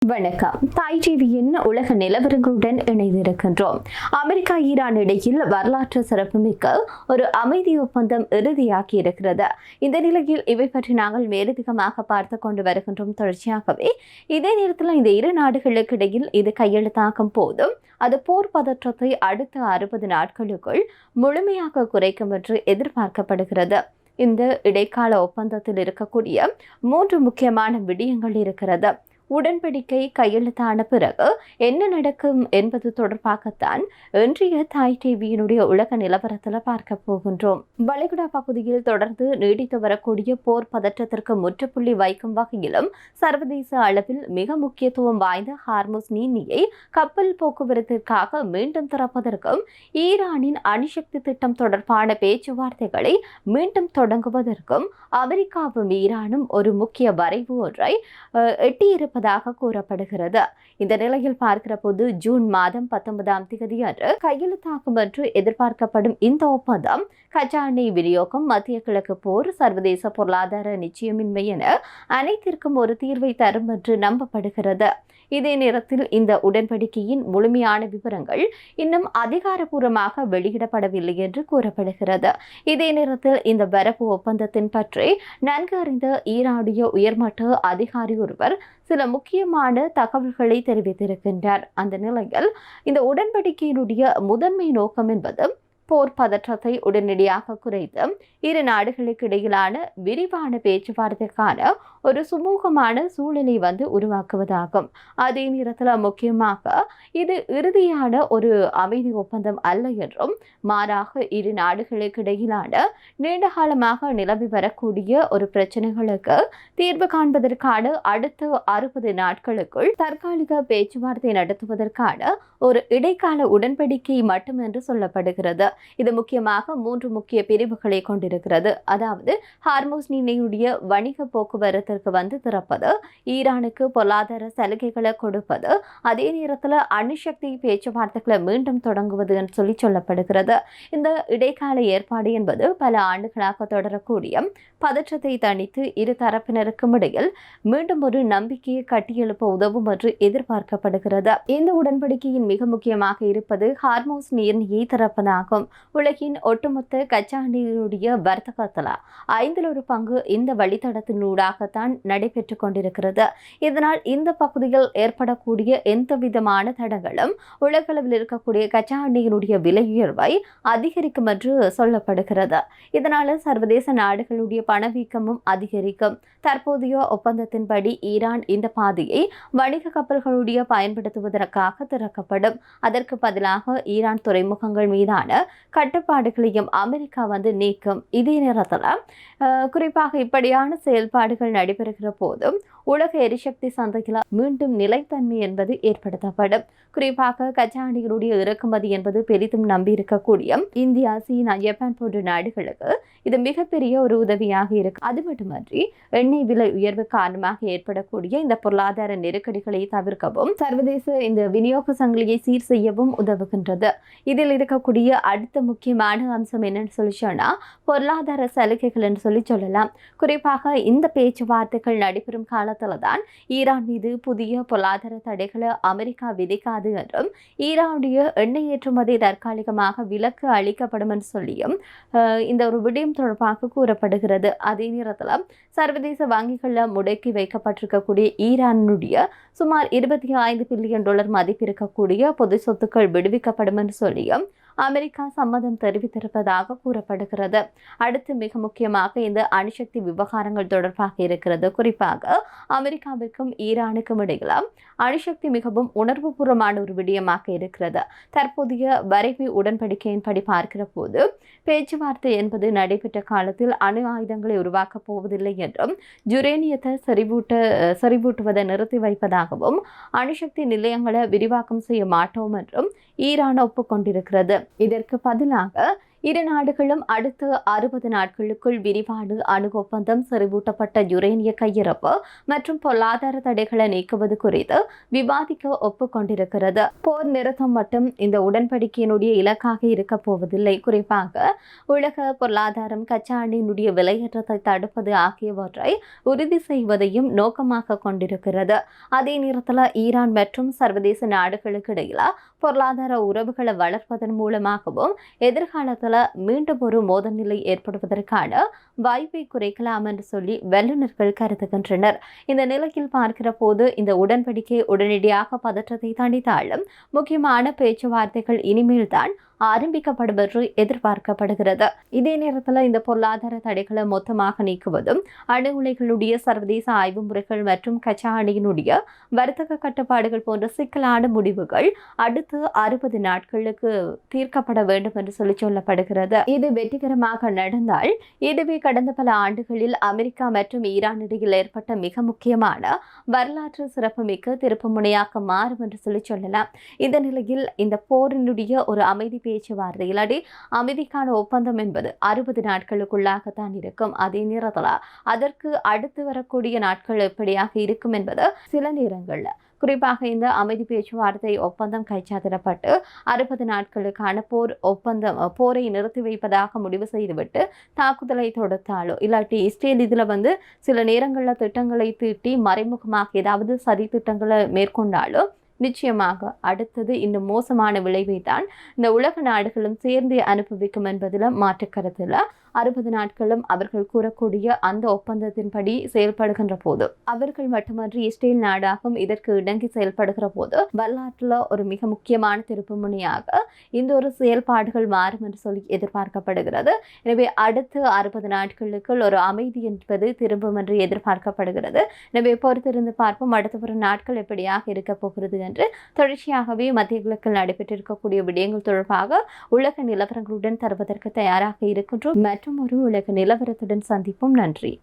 வணக்கம். தாய் டிவியின் உலக நிலவரங்களுடன் இணைந்திருக்கின்றோம். அமெரிக்கா ஈரான் இடையில் வரலாற்று சிறப்புமிக்க ஒரு அமைதி ஒப்பந்தம் இறுதியாகி இருக்கிறது. இந்த நிலையில் இவை பற்றி நாங்கள் மேலதிகமாக பார்த்து கொண்டு வருகின்றோம். தொடர்ச்சியாகவே இதே நேரத்தில் இந்த இரு நாடுகளுக்கு இடையில் இது கையெழுத்தாகும் போதும் அது போர் பதற்றத்தை அடுத்த 60 நாட்களுக்குள் முழுமையாக குறைக்கும் என்று எதிர்பார்க்கப்படுகிறது. இந்த இடைக்கால ஒப்பந்தத்தில் இருக்கக்கூடிய 3 முக்கியமான விடயங்கள் இருக்கிறது. உடன்படிக்கை கையெழுத்தான பிறகு என்ன நடக்கும் என்பது தொடர்பாகத்தான் இன்றைய தாய் டிவியினுடைய உலக நிலவரத்தில் பார்க்க போகின்றோம். வளைகுடா பகுதியில் தொடர்ந்து நீடித்து வரக்கூடிய போர் பதற்றத்திற்கு முற்றுப்புள்ளி வைக்கும் வகையிலும் சர்வதேச அளவில் மிக முக்கியத்துவம் வாய்ந்த ஹார்முஸ் நீரிணையை கப்பல் போக்குவரத்திற்காக மீண்டும் திறப்பதற்கும் ஈரானின் அணுசக்தி திட்டம் தொடர்பான பேச்சுவார்த்தைகளை மீண்டும் தொடங்குவதற்கும் அமெரிக்காவும் ஈரானும் ஒரு முக்கிய வரைவு ஒன்றை எட்டியிருப்பதாக கூறப்படுகிறது. இந்த நிலையில் பார்க்கிற போது ஜூன் மாதம் 19ஆம் தேதி அன்று கையெழுத்தாகும் என்று எதிர்பார்க்கப்படும் இந்த ஒப்பந்தம் கச்சா எண்ணெய் விநியோகம், மத்திய கிழக்கு போர், சர்வதேச பொருளாதார நிச்சயமின்மை என அனைத்திற்கும் ஒரு தீர்வை தரும் என்று நம்பப்படுகிறது. இதே நேரத்தில் இந்த உடன்படிக்கையின் முழுமையான விவரங்கள் இன்னும் அதிகாரப்பூர்வமாக வெளியிடப்படவில்லை என்று கூறப்படுகிறது. இதே நேரத்தில் இந்த வரவு ஒப்பந்தத்தின் பற்றி நன்கு அறிந்த ஈரானிய உயர்மட்ட அதிகாரி ஒருவர் சில முக்கியமான தகவல்களை தெரிவித்திருக்கின்றார். அந்த நிலையில் இந்த உடன்படிக்கையினுடைய முதன்மை நோக்கம் என்பது போர் பதற்றத்தை உடனடியாக குறைத்து இரு நாடுகளுக்கு இடையிலான விரிவான பேச்சுவார்த்தைக்கான ஒரு சுமூகமான சூழலை உருவாக்குவதாகும். அதே நேரத்தில் முக்கியமாக இது இறுதியான ஒரு அமைதி ஒப்பந்தம் அல்ல என்றும், மாறாக இரு நாடுகளுக்கு இடையிலான நீண்டகாலமாக நிலவி வரக்கூடிய ஒரு பிரச்சனைகளுக்கு தீர்வு காண்பதற்கான அடுத்த 60 நாட்களுக்குள் தற்காலிக பேச்சுவார்த்தை நடத்துவதற்கான ஒரு இடைக்கால உடன்படிக்கை மட்டும் என்று சொல்லப்படுகிறது. இது முக்கியமாக 3 முக்கிய பிரிவுகளை கொண்டிருக்கிறது. அதாவது ஹார்முஸ் நீரிணையுடைய வணிக போக்குவரத்திற்கு திறப்பது, ஈரானுக்கு பொருளாதார சலுகைகளை கொடுப்பது, அதே நேரத்தில் அணுசக்தி பேச்சுவார்த்தைகளை மீண்டும் தொடங்குவது என்று சொல்லப்படுகிறது. இந்த இடைக்கால ஏற்பாடு என்பது பல ஆண்டுகளாக தொடரக்கூடிய பதற்றத்தை தணித்து இரு தரப்பினருக்கும் இடையில் மீண்டும் ஒரு நம்பிக்கையை கட்டியெழுப்ப உதவும் என்று எதிர்பார்க்கப்படுகிறது. இந்த உடன்படிக்கையின் மிக முக்கியமாக இருப்பது ஹார்முஸ் நீரிணையை திறப்பதாகும். உலகின் ஒட்டுமொத்த கச்சா எண்ணெயினுடைய வர்த்தகத்தில் 1/5 பங்கு இந்த வழித்தடத்தினூடாகத்தான் நடைபெற்றுக் கொண்டிருக்கிறது. இதனால் இந்த பகுதியில் ஏற்படக்கூடிய எந்த விதமான தடங்களும் உலகளவில் இருக்கக்கூடிய கச்சா எண்ணெயினுடைய விலை உயர்வை அதிகரிக்கும் என்று சொல்லப்படுகிறது. இதனால் சர்வதேச நாடுகளுடைய பணவீக்கமும் அதிகரிக்கும். தற்போதைய ஒப்பந்தத்தின்படி ஈரான் இந்த பாதையை வணிக கப்பல்களுடைய பயன்படுத்துவதற்காக திறக்கப்படும். அதற்கு பதிலாக ஈரான் துறைமுகங்கள் மீதான கட்டுப்பாடுகளையும் அமெரிக்கா நீக்கும். இதே நேரத்தில் குறிப்பாக இப்படியான செயல்பாடுகள் நடைபெறுகிற போதும் உலக எரிசக்தி சந்தையில் மீண்டும் நிலைத்தன்மை என்பது ஏற்படுத்தப்படும். குறிப்பாக கச்சா எண்ணெயினுடைய இறக்குமதி என்பது பெரிதும் நம்பியிருக்கக்கூடிய இந்தியா, சீனா, ஜப்பான் போன்ற நாடுகளுக்கு இது மிகப்பெரிய ஒரு உதவியாக இருக்கு. அது மட்டுமன்றி எண்ணெய் விலை உயர்வு காரணமாக ஏற்படக்கூடிய இந்த பொருளாதார நெருக்கடிகளை தவிர்க்கவும் சர்வதேச இந்த விநியோக சங்கிலியை சீர் செய்யவும் உதவுகின்றது. இதில் இருக்கக்கூடிய அடுத்த முக்கியமான அம்சம் என்னன்னு சொன்னா பொருளாதார சலுகைகள் என்று சொல்லலாம். குறிப்பாக இந்த பேச்சுவார்த்தைகள் நடைபெறும் காலத்தில் தான் ஈரான் மீது புதிய பொருளாதார தடைகளை அமெரிக்கா விதிக்காது என்றும், ஈரானுடைய எண்ணெய் ஏற்றுமதி தற்காலிகமாக விலக்கு அளிக்கப்படும் என்று சொல்லியும் இந்த ஒரு விடயம் தொடர்பாக கூறப்படுகிறது. அதே நேரத்தில் சர்வதேச வங்கிகளில் முடக்கி வைக்கப்பட்டிருக்கக்கூடிய ஈரானுடைய சுமார் $25 பில்லியன் மதிப்பிருக்கக்கூடிய பொது சொத்துக்கள் விடுவிக்கப்படும் என்று சொல்லியும் அமெரிக்கா சம்மதம் தெரிவித்திருப்பதாக கூறப்படுகிறது. அடுத்து மிக முக்கியமாக இந்த அணுசக்தி விவகாரங்கள் தொடர்பாக இருக்கிறது. குறிப்பாக அமெரிக்காவிற்கும் ஈரானுக்கும் இடையில் அணுசக்தி மிகவும் உணர்வுபூர்வமான ஒரு விடயமாக இருக்கிறது. தற்போதைய வரைவு உடன்படிக்கையின்படி பார்க்கிற போது பேச்சுவார்த்தை என்பது நடைபெற்ற காலத்தில் அணு ஆயுதங்களை உருவாக்கப் போவதில்லை என்றும், யுரேனியத்தை செறிவூட்டுவதை நிறுத்தி வைப்பதாகவும், அணுசக்தி நிலையங்களை விரிவாக்கம் செய்ய மாட்டோம் என்றும் ஈரான் ஒப்புக்கொண்டிருக்கிறது. இதற்கு பதிலாக இரு நாடுகளும் அடுத்த 60 நாட்களுக்குள் விரிவான அணு ஒப்பந்தம், செறிவூட்டப்பட்ட யுரேனிய கையிருப்பு மற்றும் பொருளாதார தடைகளை நீக்குவது குறித்து விவாதிக்க ஒப்புக்கொண்டிருக்கிறது. போர் நிறுத்தம் மட்டும் இந்த உடன்படிக்கையினுடைய இலக்காக இருக்கப் போவதில்லை. குறிப்பாக உலக பொருளாதாரம், கச்சா எண்ணெயினுடைய விலையேற்றத்தை தடுப்பது ஆகியவற்றை உறுதி செய்வதையும் நோக்கமாக கொண்டிருக்கிறது. அதே நேரத்தில் ஈரான் மற்றும் சர்வதேச நாடுகளுக்கு இடையில பொருளாதார உறவுகளை வளர்ப்பதன் மூலமாகவும் எதிர்காலத்தில் மீண்டும் ஒரு மோதல் நிலை ஏற்படுவதற்கான வாய்ப்பை குறைக்கலாம் என்று சொல்லி வல்லுநர்கள் கருதுகின்றனர். இந்த நிலையில் பார்க்கிற போது இந்த உடன்படிக்கை உடனடியாக பதற்றத்தை தணித்தாலும் முக்கியமான பேச்சுவார்த்தைகள் இனிமேல் தான் ஆரம்பிக்கப்படும் என்று எதிர்பார்க்கப்படுகிறது. இதே நேரத்தில் இந்த பொருளாதார தடைகளை மொத்தமாக நீக்குவதும், அணு உலைகளுடைய சர்வதேச ஆய்வு முறைகள் மற்றும் கச்சா எண்ணெயினுடைய வர்த்தக கட்டுப்பாடுகள் போன்ற சிக்கலான முடிவுகள் அடுத்து 60 நாட்களுக்கு தீர்க்கப்பட வேண்டும் என்று சொல்லப்படுகிறது. இது வெற்றிகரமாக நடந்தால் இதுவே கடந்த பல ஆண்டுகளில் அமெரிக்கா மற்றும் ஈரான் இடையில் ஏற்பட்ட மிக முக்கியமான வரலாற்று சிறப்புமிக்க திருப்புமுனையாக மாறும் என்று சொல்லலாம். இந்த நிலையில் இந்த போரினுடைய ஒரு அமைதி பேச்சுவார்த்தை இல்லாட்டி அமைதிக்கான ஒப்பந்தம் என்பது 60 நாட்களுக்குள்ளாகத்தான் இருக்கும். அதே நேரத்தில் அதற்கு அடுத்து வரக்கூடிய நாட்கள் எப்படியாக இருக்கும் என்பது சில நேரங்கள்ல குறிப்பாக இந்த அமைதி பேச்சுவார்த்தை ஒப்பந்தம் கைச்சாத்திடப்பட்டு 60 நாட்களுக்கான போரை நிறுத்தி வைப்பதாக முடிவு செய்துவிட்டு தாக்குதலை தொடுத்தாலோ இல்லாட்டி இஸ்ரேல் இதுல சில நேரங்களில் திட்டங்களை தீட்டி மறைமுகமாக ஏதாவது சதி திட்டங்களை மேற்கொண்டாலோ நிச்சயமாக அடுத்தது இன்னும் மோசமான விளைவை தான் இந்த உலக நாடுகளும் சேர்ந்து அனுபவிக்கும் என்பதில் மாற்று கருத்தில் 60 நாட்களும் அவர்கள் கூறக்கூடிய அந்த ஒப்பந்தத்தின்படி செயல்படுகின்ற போது அவர்கள் மட்டுமன்றி இஸ்ரேல் நாடாகவும் இதற்கு இணங்கி செயல்படுகிற போது வரலாற்றில் ஒரு மிக முக்கியமான திருப்புமுனையாக இந்த ஒரு செயல்பாடுகள் மாறும் என்று சொல்லி எதிர்பார்க்கப்படுகிறது. எனவே அடுத்த 60 நாட்களுக்குள் ஒரு அமைதி என்பது திரும்பும் என்று எதிர்பார்க்கப்படுகிறது. எனவே பொறுத்திருந்து பார்ப்போம் அடுத்த ஒரு நாட்கள் எப்படியாக இருக்க போகிறது என்று. தொடர்ச்சியாகவே மத்திய கிழக்கில் நடைபெற்றிருக்கக்கூடிய விடயங்கள் தொடர்பாக உலக நிலவரங்களுடன் தருவதற்கு தயாராக இருக்கின்றோம். மற்றும் ஒரு உலக நிலவரத்துடன் சந்திப்போம். நன்றி.